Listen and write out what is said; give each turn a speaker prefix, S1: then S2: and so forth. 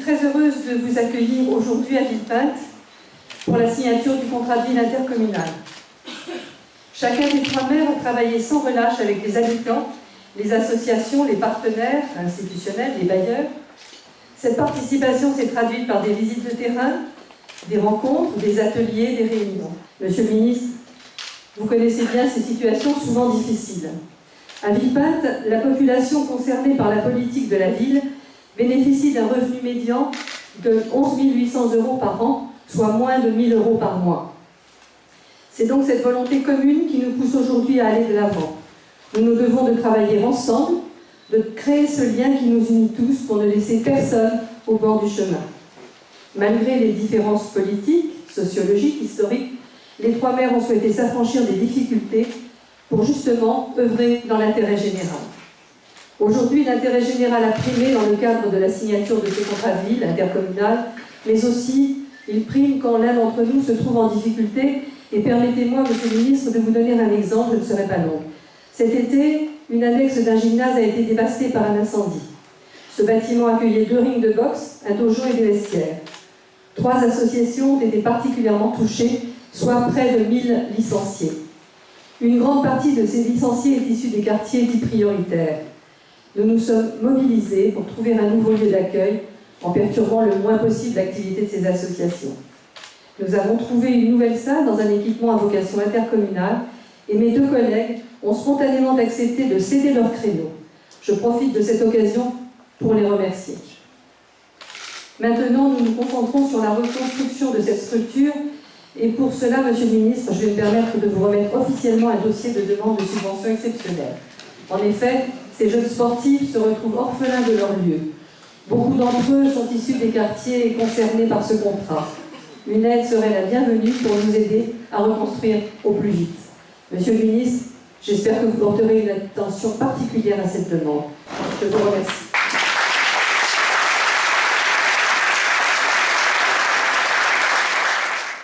S1: très heureuse de vous accueillir aujourd'hui à Villepinte pour la signature du contrat de ville intercommunal. Chacun des trois maires a travaillé sans relâche avec les habitants, les associations, les partenaires institutionnels, les bailleurs. Cette participation s'est traduite par des visites de terrain, des rencontres, des ateliers, des réunions. Monsieur le ministre, vous connaissez bien ces situations souvent difficiles. À Villepinte, la population concernée par la politique de la ville bénéficie d'un revenu médian de 11 800 € par an, soit moins de 1 000 € par mois. C'est donc cette volonté commune qui nous pousse aujourd'hui à aller de l'avant. Nous devons de travailler ensemble, de créer ce lien qui nous unit tous pour ne laisser personne au bord du chemin. Malgré les différences politiques, sociologiques, historiques, les trois maires ont souhaité s'affranchir des difficultés pour justement œuvrer dans l'intérêt général. Aujourd'hui, l'intérêt général a primé dans le cadre de la signature de ce contrat de ville intercommunal, mais aussi il prime quand l'un d'entre nous se trouve en difficulté. Et permettez-moi, Monsieur le ministre, de vous donner un exemple, je ne serai pas longue. Cet été, une annexe d'un gymnase a été dévastée par un incendie. Ce bâtiment accueillait 2 rings de boxe, un dojo et des vestiaires. 3 associations ont été particulièrement touchées, soit près de 1000 licenciés. Une grande partie de ces licenciés est issue des quartiers dits prioritaires. Nous nous sommes mobilisés pour trouver un nouveau lieu d'accueil en perturbant le moins possible l'activité de ces associations. Nous avons trouvé une nouvelle salle dans un équipement à vocation intercommunale et mes 2 collègues ont spontanément accepté de céder leur créneau. Je profite de cette occasion pour les remercier. Maintenant, nous nous concentrons sur la reconstruction de cette structure et pour cela, Monsieur le ministre, je vais me permettre de vous remettre officiellement un dossier de demande de subvention exceptionnelle. En effet, ces jeunes sportifs se retrouvent orphelins de leur lieu. Beaucoup d'entre eux sont issus des quartiers concernés par ce contrat. Une aide serait la bienvenue pour nous aider à reconstruire au plus vite. Monsieur le ministre, j'espère que vous porterez une attention particulière à cette demande. Je vous remercie.